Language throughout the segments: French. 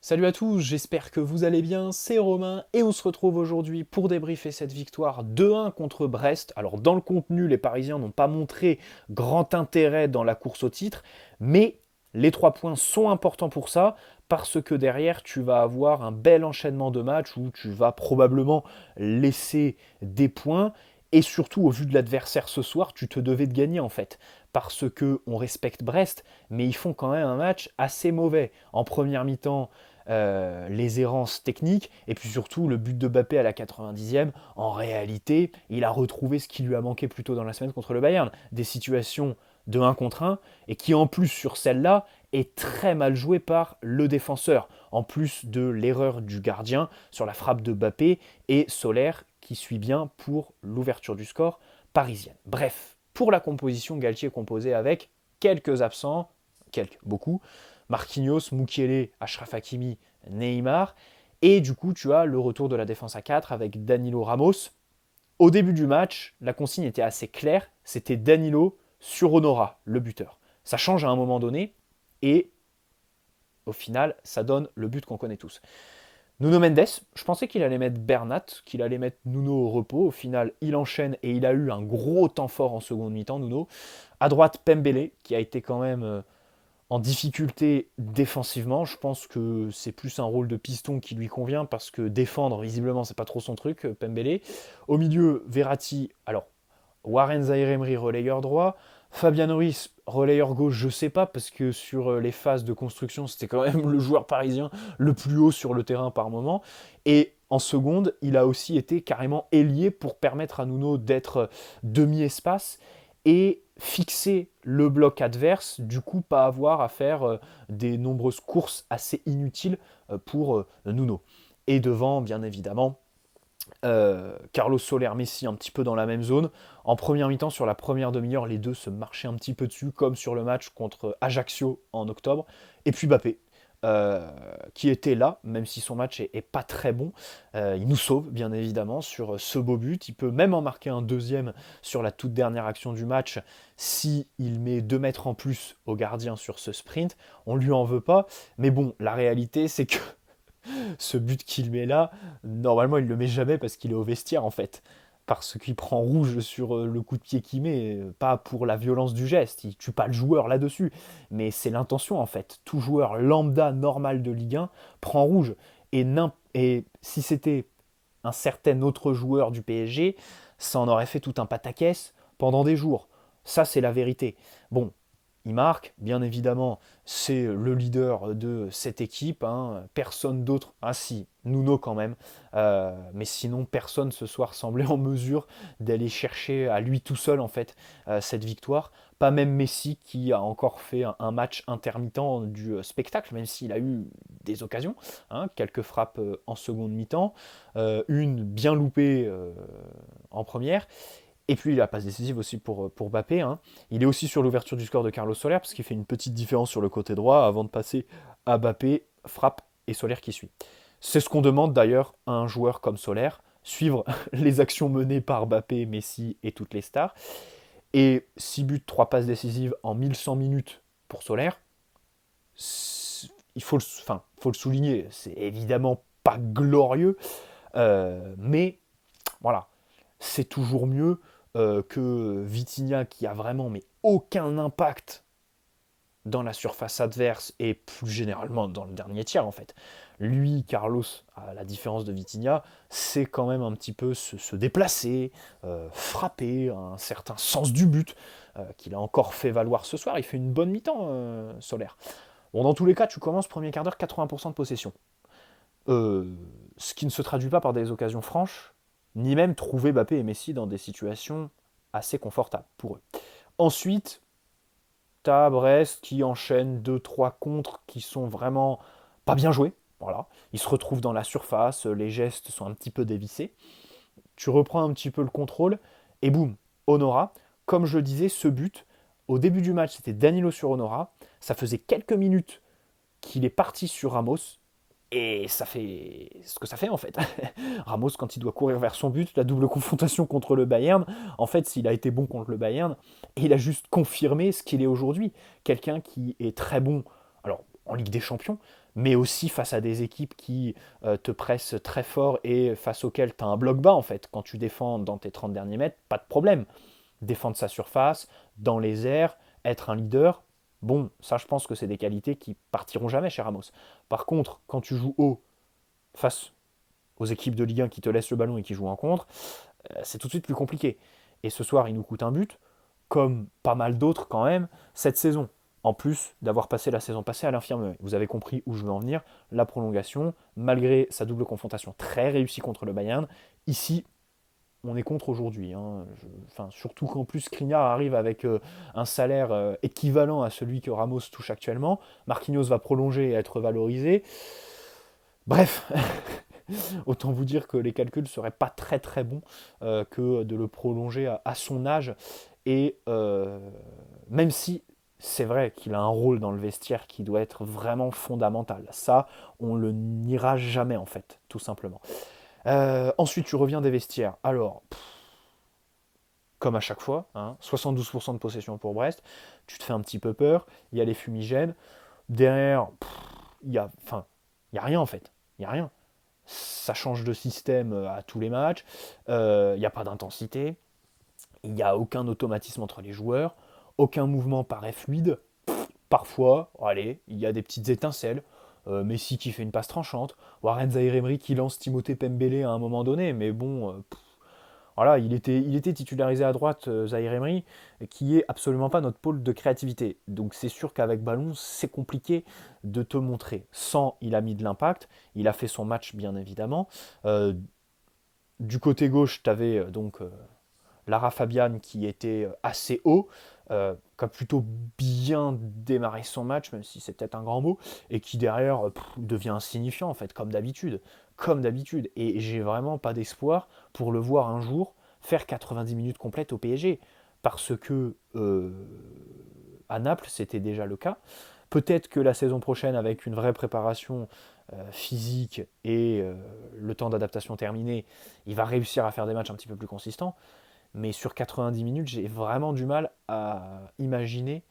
Salut à tous, j'espère que vous allez bien, c'est Romain et on se retrouve aujourd'hui pour débriefer cette victoire 2-1 contre Brest. Alors dans le contenu, les Parisiens n'ont pas montré grand intérêt dans la course au titre, mais les 3 points sont importants pour ça parce que derrière tu vas avoir un bel enchaînement de matchs où tu vas probablement laisser des points et surtout au vu de l'adversaire ce soir, tu te devais de gagner en fait parce que on respecte Brest, mais ils font quand même un match assez mauvais. En première mi-temps, les errances techniques, et puis surtout le but de Mbappé à la 90e, en réalité, il a retrouvé ce qui lui a manqué plus tôt dans la semaine contre le Bayern, des situations de 1 contre 1, et qui en plus sur celle-là est très mal jouée par le défenseur, en plus de l'erreur du gardien sur la frappe de Mbappé, et Solaire qui suit bien pour l'ouverture du score parisienne. Bref, pour la composition, Galtier est composé avec quelques absents, beaucoup, Marquinhos, Mukiele, Achraf Hakimi, Neymar. Et du coup, tu as le retour de la défense à 4 avec Danilo Ramos. Au début du match, la consigne était assez claire, c'était Danilo sur Honora, le buteur. Ça change à un moment donné, et au final, ça donne le but qu'on connaît tous. Nuno Mendes, je pensais qu'il allait mettre Bernat, qu'il allait mettre Nuno au repos. Au final, il enchaîne et il a eu un gros temps fort en seconde mi-temps, Nuno. À droite, Pembele, qui a été quand même en difficulté défensivement. Je pense que c'est plus un rôle de piston qui lui convient parce que défendre, visiblement, c'est pas trop son truc, Pembele. Au milieu, Verratti, alors Warren Zaïre-Emery, relayeur droit. Fabien Ruiz, relayeur gauche, je sais pas, parce que sur les phases de construction, c'était quand même le joueur parisien le plus haut sur le terrain par moment. Et en seconde, il a aussi été carrément ailier pour permettre à Nuno d'être demi-espace et fixer le bloc adverse, du coup pas avoir à faire des nombreuses courses assez inutiles pour Nuno. Et devant, bien évidemment, Carlos Soler, Messi un petit peu dans la même zone. En première mi-temps, sur la première demi-heure, les deux se marchaient un petit peu dessus, comme sur le match contre Ajaccio en octobre. Et puis Mbappé, qui était là, même si son match est pas très bon. Il nous sauve, bien évidemment, sur ce beau but. Il peut même en marquer un deuxième sur la toute dernière action du match, si il met 2 mètres en plus au gardien sur ce sprint. On lui en veut pas. Mais bon, la réalité, c'est que ce but qu'il met là, normalement il le met jamais parce qu'il est au vestiaire en fait. Parce qu'il prend rouge sur le coup de pied qu'il met, pas pour la violence du geste, il tue pas le joueur là-dessus, mais c'est l'intention en fait. Tout joueur lambda normal de Ligue 1 prend rouge. Et si c'était un certain autre joueur du PSG, ça en aurait fait tout un pataquès pendant des jours. Ça, c'est la vérité. Bon, il marque, bien évidemment, c'est le leader de cette équipe, hein, personne d'autre, ah si, Nuno quand même, mais sinon personne ce soir semblait en mesure d'aller chercher à lui tout seul en fait cette victoire, pas même Messi qui a encore fait un match intermittent du spectacle, même s'il a eu des occasions, hein, quelques frappes en seconde mi-temps, une bien loupée en première, et puis la passe décisive aussi pour Mbappé. Hein. Il est aussi sur l'ouverture du score de Carlos Soler, parce qu'il fait une petite différence sur le côté droit avant de passer à Mbappé, frappe et Soler qui suit. C'est ce qu'on demande d'ailleurs à un joueur comme Soler, suivre les actions menées par Mbappé, Messi et toutes les stars. Et 6 buts, 3 passes décisives en 1100 minutes pour Soler, il faut faut le souligner, c'est évidemment pas glorieux, mais voilà, c'est toujours mieux que Vitinha qui a vraiment mais aucun impact dans la surface adverse et plus généralement dans le dernier tiers en fait. Lui, Carlos, à la différence de Vitinha, c'est quand même un petit peu se déplacer, frapper, un certain sens du but qu'il a encore fait valoir ce soir. Il fait une bonne mi-temps, Solaire. Bon, dans tous les cas, tu commences premier quart d'heure 80% de possession. Euh, Ce qui ne se traduit pas par des occasions franches, ni même trouver Mbappé et Messi dans des situations assez confortables pour eux. Ensuite, t'as Brest qui enchaîne deux trois contres qui sont vraiment pas bien joués. Voilà. Ils se retrouvent dans la surface, les gestes sont un petit peu dévissés. Tu reprends un petit peu le contrôle, et boum, Honora. Comme je le disais, ce but, au début du match, c'était Danilo sur Honora. Ça faisait quelques minutes qu'il est parti sur Ramos. Et ça fait ce que ça fait en fait. Ramos, quand il doit courir vers son but, la double confrontation contre le Bayern, en fait, s'il a été bon contre le Bayern, il a juste confirmé ce qu'il est aujourd'hui. Quelqu'un qui est très bon. Alors, en Ligue des Champions, mais aussi face à des équipes qui te pressent très fort et face auxquelles tu as un bloc bas en fait. Quand tu défends dans tes 30 derniers mètres, pas de problème. Défendre sa surface, dans les airs, être un leader, bon, ça je pense que c'est des qualités qui partiront jamais chez Ramos. Par contre, quand tu joues haut face aux équipes de Ligue 1 qui te laissent le ballon et qui jouent en contre, c'est tout de suite plus compliqué. Et ce soir, il nous coûte un but, comme pas mal d'autres quand même, cette saison. En plus d'avoir passé la saison passée à l'infirmerie. Vous avez compris où je veux en venir. La prolongation, malgré sa double confrontation très réussie contre le Bayern, ici, on est contre aujourd'hui. Hein. Surtout qu'en plus, Skriniar arrive avec un salaire équivalent à celui que Ramos touche actuellement. Marquinhos va prolonger et être valorisé. Bref, autant vous dire que les calculs ne seraient pas très très bons que de le prolonger à son âge. Et même si c'est vrai qu'il a un rôle dans le vestiaire qui doit être vraiment fondamental, ça, on le niera jamais en fait, tout simplement. Ensuite, tu reviens des vestiaires. Alors, comme à chaque fois, hein, 72% de possession pour Brest, tu te fais un petit peu peur, il y a les fumigènes. Derrière, il y a rien en fait. Il n'y a rien. Ça change de système à tous les matchs. Il n'y a pas d'intensité. Il n'y a aucun automatisme entre les joueurs. Aucun mouvement paraît fluide. Parfois, allez, il y a des petites étincelles. Messi qui fait une passe tranchante. Warren Zaïre-Emery qui lance Timothée Pembele à un moment donné. Mais bon, voilà, il était titularisé à droite, Zaïre Emery, qui est absolument pas notre pôle de créativité. Donc c'est sûr qu'avec ballon, c'est compliqué de te montrer. Sans, il a mis de l'impact, il a fait son match bien évidemment. Euh, du côté gauche, tu avais donc Lara Fabian qui était assez haut, qui a plutôt bien démarré son match, même si c'est peut-être un grand mot, et qui derrière devient insignifiant en fait, comme d'habitude. Comme d'habitude. Et j'ai vraiment pas d'espoir pour le voir un jour faire 90 minutes complètes au PSG. Parce que à Naples, c'était déjà le cas. Peut-être que la saison prochaine, avec une vraie préparation physique et le temps d'adaptation terminé, il va réussir à faire des matchs un petit peu plus consistants. Mais sur 90 minutes, j'ai vraiment du mal à imaginer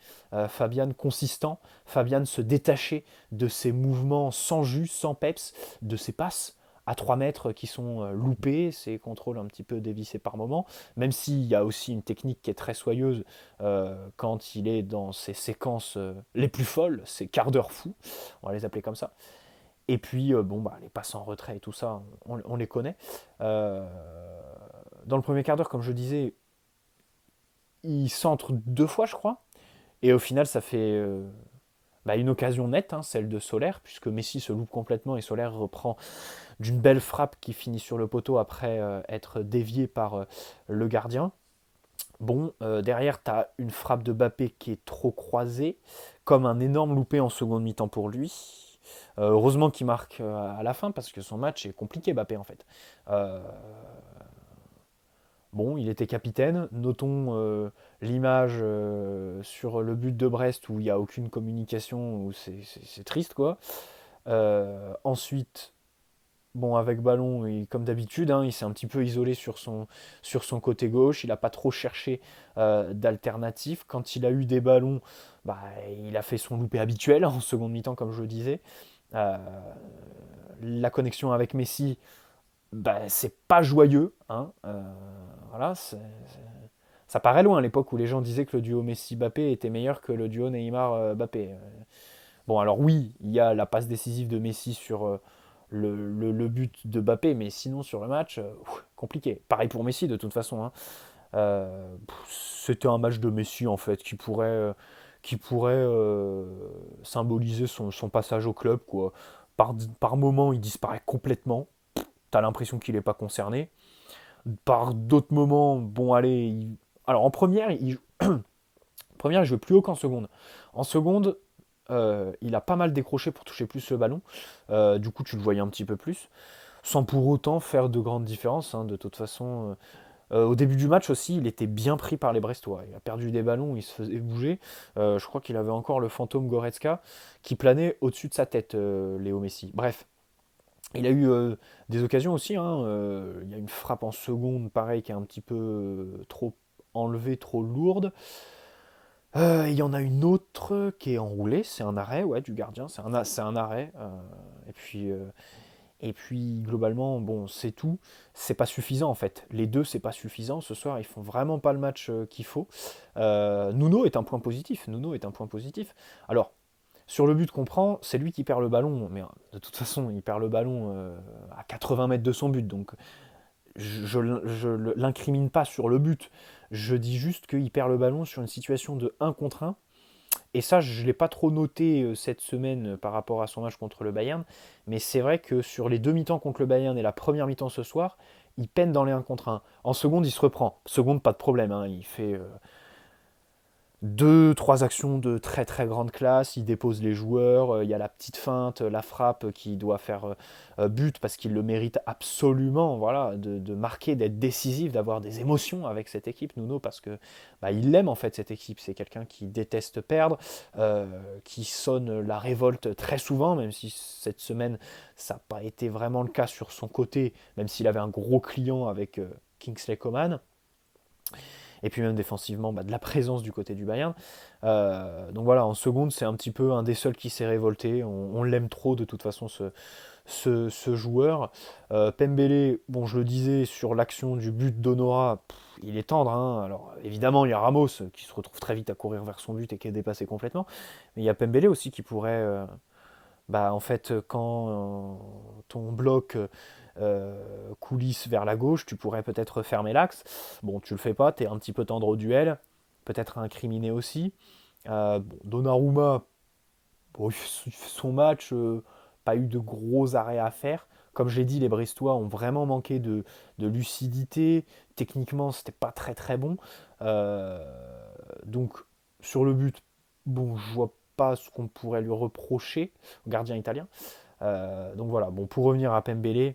Fabian consistant, Fabian se détacher de ses mouvements sans jus, sans peps, de ses passes à 3 mètres qui sont loupés, ses contrôles un petit peu dévissés par moment, même s'il y a aussi une technique qui est très soyeuse quand il est dans ses séquences les plus folles, ses quarts d'heure fous, on va les appeler comme ça. Et puis, les passes en retrait et tout ça, on les connaît. Euh, dans le premier quart d'heure, comme je disais, il centre 2 fois, je crois. Et au final, ça fait une occasion nette, hein, celle de Solaire, puisque Messi se loupe complètement et Solaire reprend d'une belle frappe qui finit sur le poteau après être dévié par le gardien. Bon, derrière, tu as une frappe de Mbappé qui est trop croisée, comme un énorme loupé en seconde mi-temps pour lui. Heureusement qu'il marque à la fin, parce que son match est compliqué, Mbappé, en fait. Euh, Bon, il était capitaine. Notons l'image sur le but de Brest où il n'y a aucune communication, où c'est triste, quoi. Ensuite, bon, avec ballon, comme d'habitude, hein, il s'est un petit peu isolé sur son côté gauche. Il n'a pas trop cherché d'alternative. Quand il a eu des ballons, bah, il a fait son loupé habituel en seconde mi-temps, comme je le disais. Euh, la connexion avec Messi, bah, c'est pas joyeux. Hein. Voilà, ça paraît loin à l'époque où les gens disaient que le duo Messi-Bappé était meilleur que le duo Neymar-Bappé. Bon, alors oui, il y a la passe décisive de Messi sur le but de Bappé, mais sinon sur le match, compliqué. Pareil pour Messi de toute façon. Hein. C'était un match de Messi en fait qui pourrait symboliser son passage au club. Quoi. Par moment, il disparaît complètement. T'as l'impression qu'il n'est pas concerné. Par d'autres moments, bon, allez. Alors en première, première, il jouait plus haut qu'en seconde. En seconde, il a pas mal décroché pour toucher plus le ballon. Du coup, tu le voyais un petit peu plus. Sans pour autant faire de grandes différences. Hein. De toute façon, au début du match aussi, il était bien pris par les Brestois. Il a perdu des ballons, il se faisait bouger. Je crois qu'il avait encore le fantôme Goretzka qui planait au-dessus de sa tête, Léo Messi. Bref, il a eu des occasions aussi. Hein, il y a une frappe en seconde, pareil, qui est un petit peu trop enlevée, trop lourde. Il y en a une autre qui est enroulée, c'est un arrêt, ouais, du gardien, c'est un arrêt. Et puis, euh, et puis globalement, bon, c'est tout. C'est pas suffisant en fait. Les deux, c'est pas suffisant. Ce soir, ils font vraiment pas le match qu'il faut. Nuno est un point positif. Nuno est un point positif. Alors, sur le but qu'on prend, c'est lui qui perd le ballon. Mais de toute façon, il perd le ballon à 80 mètres de son but. Donc, je l'incrimine pas sur le but. Je dis juste qu'il perd le ballon sur une situation de 1 contre 1. Et ça, je ne l'ai pas trop noté cette semaine par rapport à son match contre le Bayern. Mais c'est vrai que sur les deux mi-temps contre le Bayern et la première mi-temps ce soir, il peine dans les 1 contre 1. En seconde, il se reprend. Seconde, pas de problème, hein. Il fait deux, trois actions de très très grande classe, il dépose les joueurs, il y a la petite feinte, la frappe qui doit faire but parce qu'il le mérite absolument, voilà, de marquer, d'être décisif, d'avoir des émotions avec cette équipe, Nuno, parce que bah, il l'aime en fait cette équipe, c'est quelqu'un qui déteste perdre, qui sonne la révolte très souvent, même si cette semaine ça n'a pas été vraiment le cas sur son côté, même s'il avait un gros client avec Kingsley Coman et puis même défensivement, bah, de la présence du côté du Bayern. Donc voilà, en seconde, c'est un petit peu un des seuls qui s'est révolté. On l'aime trop de toute façon, ce joueur. Pembele, bon, je le disais, sur l'action du but d'Honora, il est tendre, hein. Alors évidemment, il y a Ramos qui se retrouve très vite à courir vers son but et qui est dépassé complètement. Mais il y a Pembele aussi qui pourrait bah, en fait, quand ton bloc coulisse vers la gauche, tu pourrais peut-être fermer l'axe. Bon, tu le fais pas, tu es un petit peu tendre au duel, peut-être incriminé aussi. Bon, Donnarumma, bon, il fait son match, pas eu de gros arrêts à faire. Comme je l'ai dit, les Brestois ont vraiment manqué de lucidité. Techniquement, c'était pas très très bon. Euh, donc, sur le but, bon, je vois pas ce qu'on pourrait lui reprocher, au gardien italien. Donc voilà, bon, pour revenir à Pembele,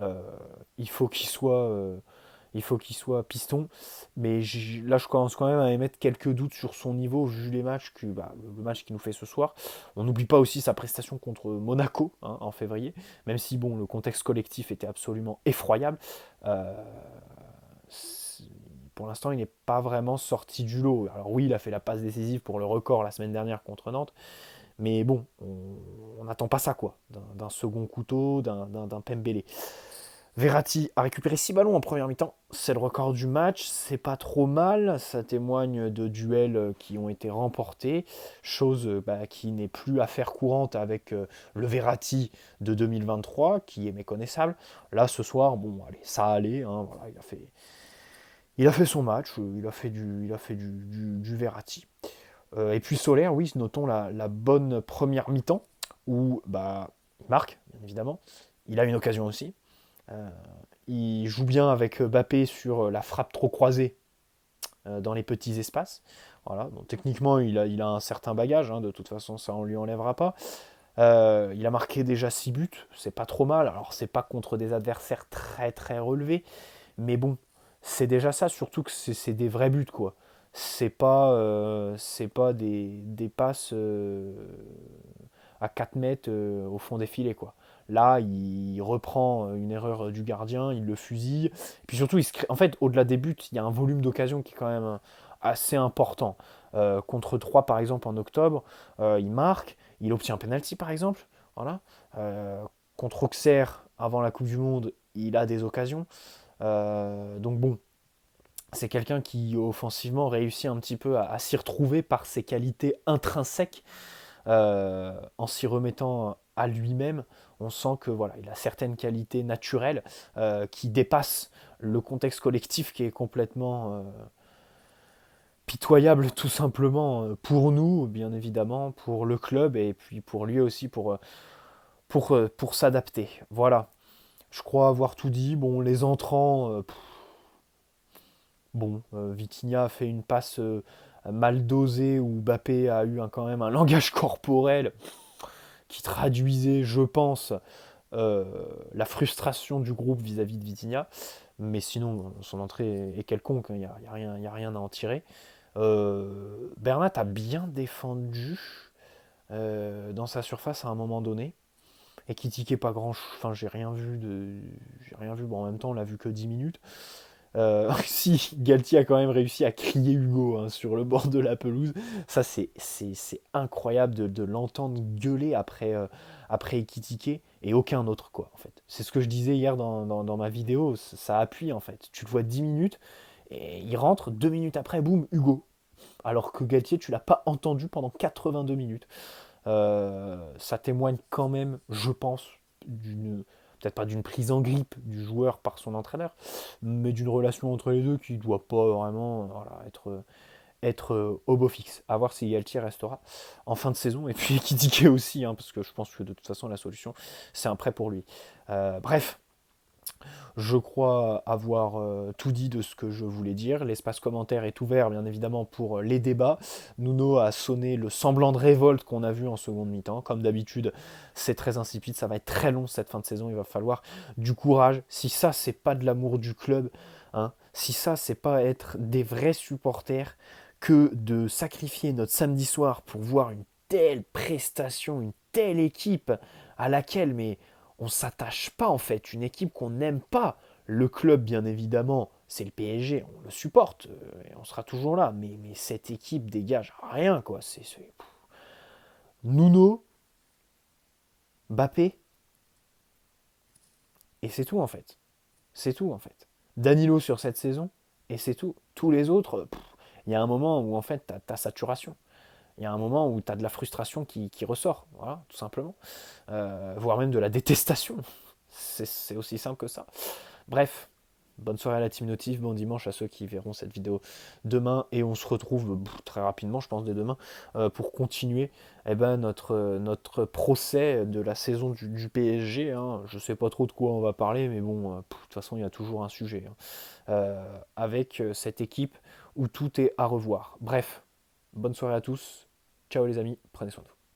euh, il faut qu'il soit, il faut qu'il soit piston. Mais là, je commence quand même à émettre quelques doutes sur son niveau vu les matchs bah, le match qu'il nous fait ce soir. On n'oublie pas aussi sa prestation contre Monaco, hein, en février, même si bon, le contexte collectif était absolument effroyable. Euh, pour l'instant, il n'est pas vraiment sorti du lot. Alors oui, il a fait la passe décisive pour le record la semaine dernière contre Nantes, mais bon, on n'attend pas ça, quoi, d'un second couteau, d'un Pembele. Verratti a récupéré 6 ballons en première mi-temps, c'est le record du match, c'est pas trop mal, ça témoigne de duels qui ont été remportés, chose bah, qui n'est plus affaire courante avec le Verratti de 2023, qui est méconnaissable. Là, ce soir, bon, allez, ça allait, hein, voilà, il a fait son match, il a fait du Verratti. Et puis Solaire, oui, notons la bonne première mi-temps, où bah, il marque, bien évidemment, il a une occasion aussi. Euh, il joue bien avec Mbappé sur la frappe trop croisée dans les petits espaces. Voilà, donc techniquement, il a un certain bagage, hein, de toute façon, ça on lui enlèvera pas. Il a marqué déjà 6 buts, c'est pas trop mal. Alors, c'est pas contre des adversaires très très relevés, mais bon, c'est déjà ça, surtout que c'est des vrais buts, quoi. C'est pas des passes à 4 mètres au fond des filets, quoi. Là, il reprend une erreur du gardien, il le fusille. Et puis surtout, en fait, au-delà des buts, il y a un volume d'occasion qui est quand même assez important. Contre 3 par exemple, en octobre, il marque, il obtient un penalty, par exemple. Voilà. Contre Auxerre, avant la Coupe du Monde, il a des occasions. Donc bon, c'est quelqu'un qui offensivement réussit un petit peu à s'y retrouver par ses qualités intrinsèques en s'y remettant à lui-même. On sent que voilà, il a certaines qualités naturelles qui dépassent le contexte collectif qui est complètement pitoyable tout simplement pour nous, bien évidemment, pour le club et puis pour lui aussi pour s'adapter. Voilà, je crois avoir tout dit. Bon, les entrants, bon, Vitinha a fait une passe mal dosée où Mbappé a eu quand même un langage corporel qui traduisait, je pense, euh, la frustration du groupe vis-à-vis de Vitinha. Mais sinon, son entrée est quelconque, il n'y a, y a rien à en tirer. Bernat a bien défendu dans sa surface à un moment donné. Et qui tiquait pas grand chose. Enfin, j'ai rien vu de. J'ai rien vu. Bon, en même temps, on l'a vu que 10 minutes. Si Galtier a quand même réussi à crier Hugo hein, sur le bord de la pelouse, ça c'est incroyable de l'entendre gueuler après Ekitike et aucun autre quoi en fait. C'est ce que je disais hier dans ma vidéo, ça appuie en fait. Tu le vois 10 minutes et il rentre, 2 minutes après, boum, Hugo. Alors que Galtier, tu l'as pas entendu pendant 82 minutes. Ça témoigne quand même, je pense, d'une peut-être pas d'une prise en grippe du joueur par son entraîneur, mais d'une relation entre les deux qui ne doit pas vraiment voilà, être au beau fixe. À voir si Galtier restera en fin de saison, et puis Ekitike aussi, hein, parce que je pense que de toute façon la solution, c'est un prêt pour lui. Bref, je crois avoir tout dit de ce que je voulais dire. L'espace commentaire est ouvert, bien évidemment, pour les débats. Nuno a sonné le semblant de révolte qu'on a vu en seconde mi-temps. Comme d'habitude, c'est très insipide. Ça va être très long cette fin de saison. Il va falloir du courage. Si ça, c'est pas de l'amour du club, hein, si ça, c'est pas être des vrais supporters, que de sacrifier notre samedi soir pour voir une telle prestation, une telle équipe à laquelle, mais on s'attache pas en fait, une équipe qu'on n'aime pas. Le club, bien évidemment, c'est le PSG, on le supporte et on sera toujours là. Mais cette équipe dégage rien quoi. Nuno, Mbappé et c'est tout en fait. C'est tout en fait. Danilo sur cette saison et c'est tout. Tous les autres, il y a un moment où en fait t'as saturation. Il y a un moment où tu as de la frustration qui ressort, voilà, tout simplement. Voire même de la détestation. C'est aussi simple que ça. Bref, bonne soirée à la Team Notif, bon dimanche à ceux qui verront cette vidéo demain, et on se retrouve très rapidement, je pense dès demain, pour continuer notre procès de la saison du PSG. Hein. Je sais pas trop de quoi on va parler, mais bon, de toute façon, il y a toujours un sujet. Hein. Avec cette équipe où tout est à revoir. Bref, bonne soirée à tous. Ciao les amis, prenez soin de vous.